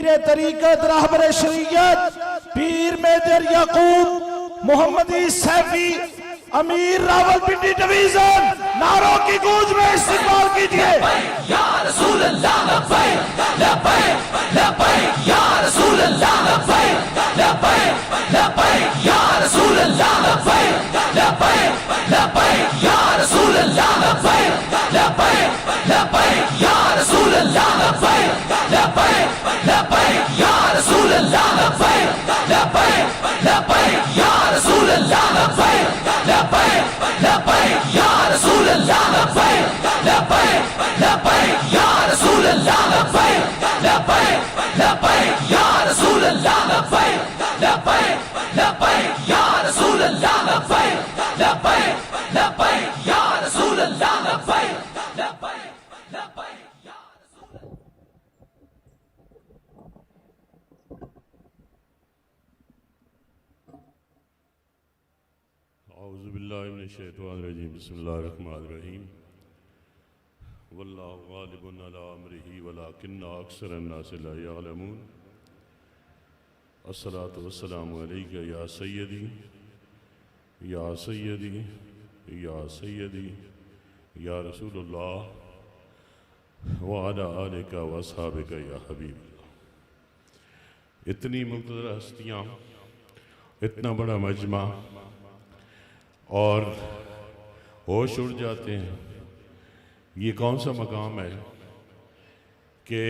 तरीकत रहबर शरीयत पीर मेजर याकूब मोहम्मदी सैफी अमीर रावलपिंडी डिवीजन नारों की गूंज में इस्तेमाल कीजिए। या रसूल अल्लाह लब्बैक लब्बैक लब्बैक या रसूल अल्लाह लब्बैक लब्बैक लब्बैक या रसूल अल्लाह लब्बैक लब्बैक लब्बैक या रसूल अल्लाह लब्बैक लब्बैक लब्बैक या रसूल अल्लाह लब्बैक लब्बैक लब्बैक या रसूल अल्लाह लब्बैक लब्बैक लब्बैक या रसूल अल्लाह लब्बैक लब्बैक लब्बैक या रसूल अल्लाह लब्बैक लब्बैक लब्बैक या रसूल अल्लाह लब्बैक लब्बैक लब्बैक या रसूल अल्लाह लब्बैक लब्बैक लब्बैक या रसूल अल्लाह लब्बैक लब्बैक लब्बैक या रसूल अल्लाह लब्बैक लब्बैक लब्बैक या औज़ु बिल्लाहि मिनश शैतानिर रजीम बिस्मिल्लाहिर रहमानिर रहीम वल्लाहु गालिबुन अला अम्रिही वलाकिन्न अक्सरन नास ला यअलमून अस्सलातु वस्सलामु अलैका या सय्यदी या सय्यदी या सय्यदी या रसूलुल्लाह व अला आलिका व अस्हाबिका या हबीबल्लाह। इतनी मुक़द्दर हस्तियाँ, इतना बड़ा मजमा और होश उड़ जाते हैं। ये कौन सा मकाम है कि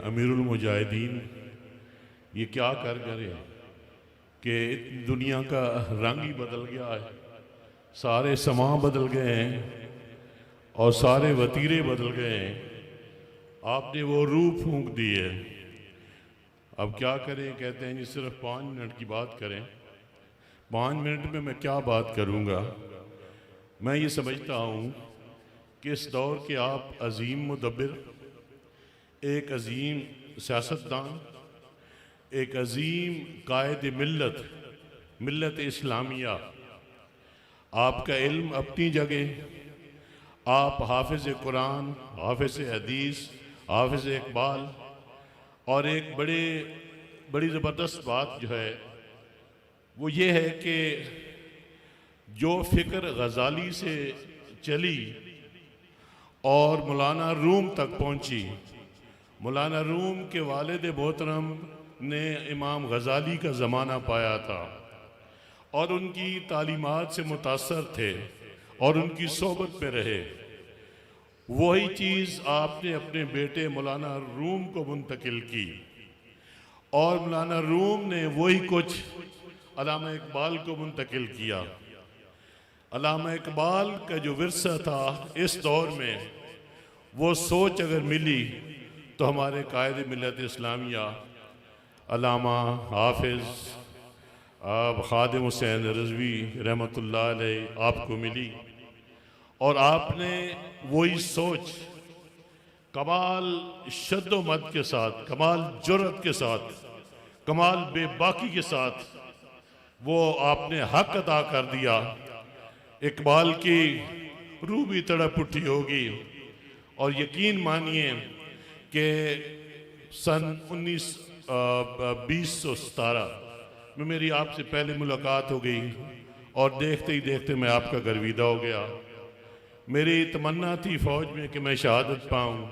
अमीरुल मुजाहिदीन ये क्या कर गए कि दुनिया का रंग ही बदल गया है, सारे समा बदल गए हैं और सारे वतीरे बदल गए हैं। आपने वो रूह फूंक दी है। अब क्या करें, कहते हैं जी सिर्फ 5 मिनट की बात करें। 5 मिनट में मैं क्या बात करूँगा। मैं ये समझता हूँ कि इस दौर के आप अजीम मुदब्बिर, एक अजीम सियासतदान, एक अजीम कायद मिल्लत, मिल्लत इस्लामिया, आपका इल्म अपनी जगह, आप हाफिज़ कुरान, हाफिज़ हदीस, हाफिज़ इकबाल, और एक बड़ी ज़बरदस्त बात जो है वो ये है कि जो फ़िक्र गज़ाली से चली और मौलाना रूम तक पहुंची, मौलाना रूम के वालिद मोहतरम ने इमाम गज़ाली का ज़माना पाया था और उनकी तालीमात से मुतासर थे और उनकी सोबत में रहे। वही चीज़ आपने अपने बेटे मौलाना रूम को मुंतकिल की और मौलाना रूम ने वही कुछ अल्लामा इकबाल को मुंतकिल किया। अल्लामा इकबाल का जो विरसा था इस दौर में, वो सोच अगर मिली तो हमारे कायद मिल्लत इस्लामिया अल्लामा हाफिज़ खादिम हुसैन रिज़वी रहमतुल्लाह अलैह आपको मिली और आपने वही सोच कमाल शद्दोमद के साथ, कमाल जुर्रत के साथ, कमाल बेबाकी के साथ वो आपने हक अदा कर दिया। इकबाल की रूह भी तड़प उठी होगी और यकीन मानिए कि सन 1917 में मेरी आपसे पहले मुलाकात हो गई और देखते ही देखते मैं आपका गर्विदा हो गया। मेरी तमन्ना थी फ़ौज में कि मैं शहादत पाऊँ,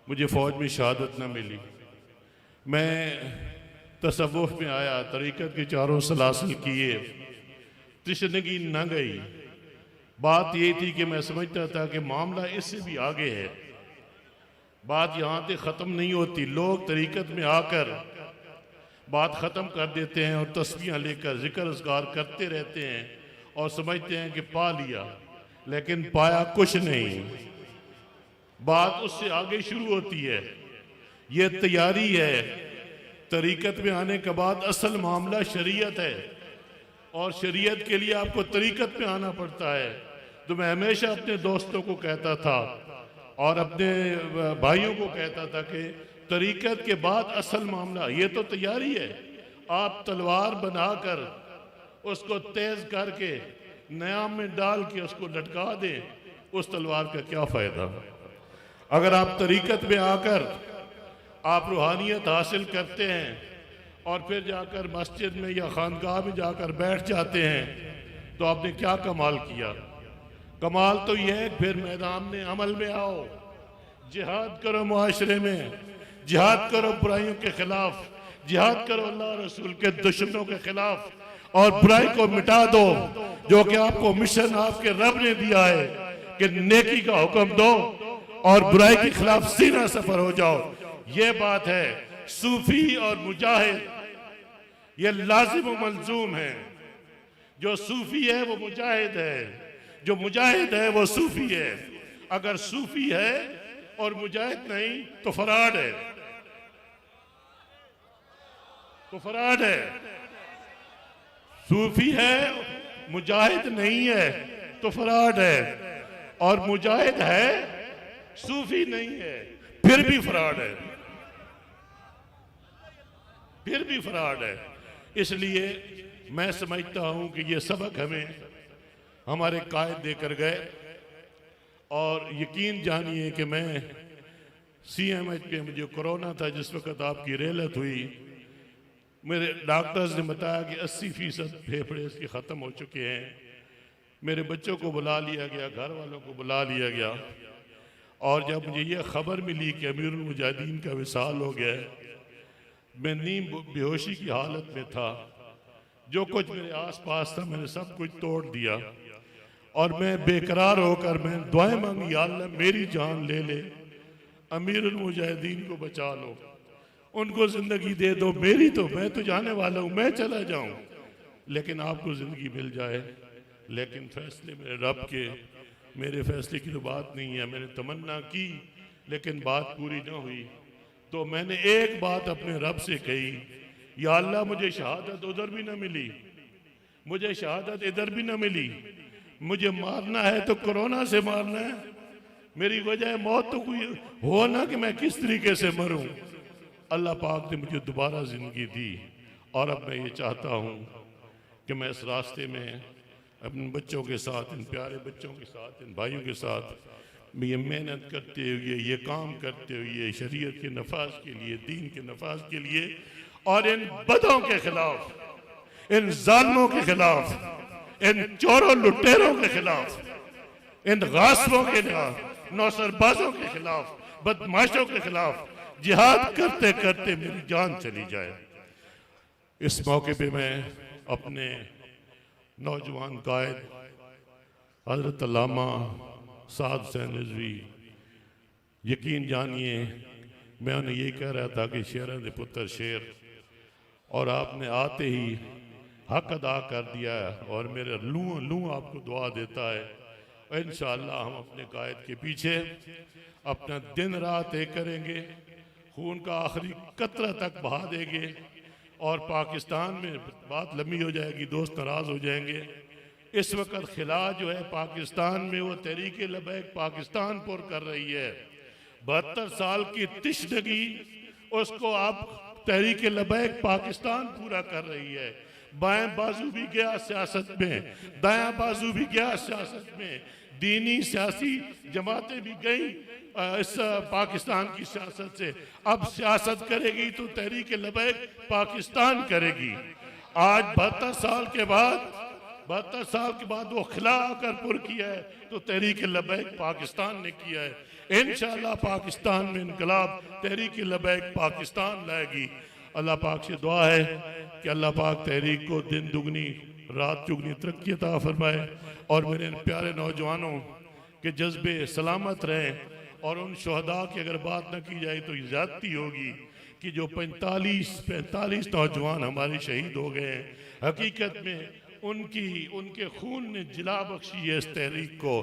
मुझे फ़ौज में शहादत न मिली। मैं तसव्वुफ़ में आया, तरीक़त के चारों सलासिल किए, तशनगी न गई। बात ये थी कि मैं समझता था कि मामला इससे भी आगे है, बात यहाँ तक ख़त्म नहीं होती। लोग तरीक़त में आकर बात ख़त्म कर देते हैं और तस्बीहां लेकर ज़िक्र अज़कार करते रहते हैं और समझते हैं कि पा लिया, लेकिन पाया कुछ नहीं। बात उससे आगे शुरू होती है। ये तैयारी है। तरीक़त में आने के बाद असल मामला शरीयत है और शरीयत के लिए आपको तरीक़त में आना पड़ता है। तो मैं हमेशा अपने दोस्तों को कहता था और अपने भाइयों को कहता था कि तरीक़त के बाद असल मामला ये तो तैयारी है। आप तलवार बनाकर उसको तेज़ करके नयाम में डाल के उसको लटका दें, उस तलवार का क्या फ़ायदा। अगर आप तरीक़त में आकर आप रूहानियत हासिल करते हैं और फिर जाकर मस्जिद में या खानकाह में जाकर बैठ जाते हैं, तो आपने क्या कमाल किया? कमाल तो यह है फिर मैदान में अमल में आओ, जिहाद करो, मुआशरे में जिहाद करो, बुराइयों के खिलाफ जिहाद करो, अल्लाह रसूल के दुश्मनों के खिलाफ, और बुराई को मिटा दो, जो कि आपको मिशन आपके रब ने दिया है कि नेकी का हुक्म दो और बुराई के खिलाफ सीना सफर हो जाओ। ये बात है। सूफी और मुजाहिद ये लाजिम व मलजूम है। जो सूफी है वो मुजाहिद है, जो मुजाहिद है वो सूफी है। अगर सूफी है और मुजाहिद नहीं तो फराड है, तो फराड है। सूफी है मुजाहिद नहीं है तो फराड है, और मुजाहिद है सूफी नहीं है फिर भी फराड है, फिर भी फराड है। इसलिए मैं समझता हूं कि ये सबक हमें हमारे कायद देकर गए। और यकीन जानिए कि मैं CMH पे मुझे कोरोना था, जिस वक्त आपकी रेलत हुई, मेरे डॉक्टर्स ने बताया कि 80% फेफड़े इसके ख़त्म हो चुके हैं। मेरे बच्चों को बुला लिया गया, घर वालों को बुला लिया गया, और जब मुझे ये खबर मिली कि अमीरुल मुजाहिदीन का विसाल हो गया है, मैं नींद बेहोशी की हालत में था। जो कुछ मेरे आसपास था मैंने सब कुछ तोड़ दिया, और मैं बेकरार होकर मैं दुआएं मांगी, या अल्लाह मेरी जान ले ले, अमीरुल मुजाहिदीन को बचा लो, उनको जिंदगी दे दो, मेरी तो मैं तो जाने वाला हूँ, मैं चला जाऊं, लेकिन आपको जिंदगी मिल जाए। लेकिन फैसले मेरे रब के, मेरे फैसले की तो बात नहीं है। मैंने तमन्ना की लेकिन बात पूरी न हुई, तो मैंने एक बात अपने रब से कही, या अल्लाह मुझे शहादत उधर भी ना मिली, मुझे शहादत इधर भी ना मिली, मुझे मारना है तो कोरोना से मारना है, मेरी वजह मौत तो कोई हो ना कि मैं किस तरीके से मरूं। अल्लाह पाक ने मुझे दोबारा जिंदगी दी, और अब मैं ये चाहता हूँ कि मैं इस रास्ते में अपने बच्चों के साथ, इन प्यारे बच्चों के साथ, इन भाइयों के साथ ये मेहनत करते हुए, ये काम करते हुए, शरीयत के नफाज के लिए, दीन के नफाज के लिए, और इन बदों के खिलाफ, इन जालिमों के खिलाफ, इन चोरों लुटेरों के खिलाफ, इन गासिबों के खिलाफ, नौसरबाजों के खिलाफ, बदमाशों के खिलाफ जिहाद करते करते मेरी जान चली जाए। इस मौके पे मैं अपने नौजवान कायद हजरत अल्लामा साद हुसैन रिजवी, यकीन जानिए मैं उन्हें यही कह रहा था कि शेर दे पुत्र शेर, और आपने आते ही हक अदा कर दिया है, और मेरे लूँ आपको दुआ देता है। इंशाअल्लाह हम अपने कायद के पीछे अपना दिन रात एक करेंगे, खून का आखिरी कतरा तक बहा देंगे, और पाकिस्तान में बात लंबी हो जाएगी, दोस्त नाराज हो जाएंगे। इस वक्त खिला जो है पाकिस्तान में, वो तहरीक लबैक पाकिस्तान पुर कर रही है। 72 साल की तिश्नगी उसको आप तहरीक लबैक पाकिस्तान पूरा कर रही है। बाएं बाजू भी गया सियासत में, दायां बाजू भी गया सियासत में, दीनी सियासी जमातें भी गई इस पाकिस्तान की सियासत से। अब सियासत करेगी तो तहरीक लबैक पाकिस्तान करेगी। आज 72 साल के बाद वो खिला आकर पुर किया है, तो तहरीक लबैक पाकिस्तान ने किया है। इंशाअल्लाह पाकिस्तान में इनकलाब तहरीक लबैक पाकिस्तान लाएगी। अल्लाह पाक से दुआ है कि अल्लाह पाक तहरीक को दिन दुगनी रात चुगनी तरक्की अता फरमाए, और मेरे प्यारे नौजवानों के जज्बे सलामत रहें। और उन शहदा की अगर बात न की जाए तो ज्यादती होगी कि जो 45 नौजवान हमारे शहीद हो गए हैं, हकीकत में उनके खून ने जिला बख्शी है इस तहरीक को।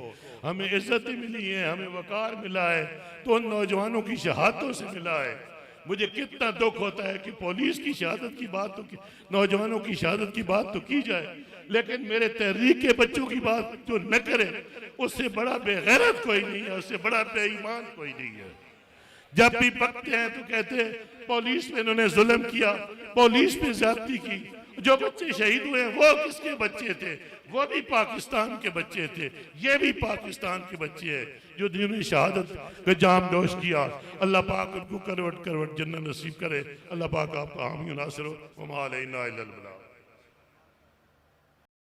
हमें इज्जत मिली है, हमें वकार मिला है, तो उन नौजवानों की शहादतों से मिला है। मुझे कितना दुख होता है कि पुलिस की शहादत की बात तो नौजवानों की शहादत की बात तो की जाए, लेकिन मेरे तहरीक के बच्चों की बात जो न करे, उससे बड़ा बेगैरत कोई नहीं है, उससे बड़ा बेईमान कोई नहीं है। जब भी पकते हैं तो कहते हैं पुलिस पे इन्होंने जुल्म किया, पुलिस पे ज्यादती की, जो बच्चे शहीद हुए हैं वो किसके बच्चे थे? वो भी पाकिस्तान के बच्चे थे, ये भी पाकिस्तान के बच्चे हैं जो जिन्होंने शहादत का जाम नोश किया। अल्लाह पाक उनको करवट करवट जन्नत नसीब करे। अल्लाह पाक आपका हामी नासिर हो। वमा अलैना इल्लल बलाग।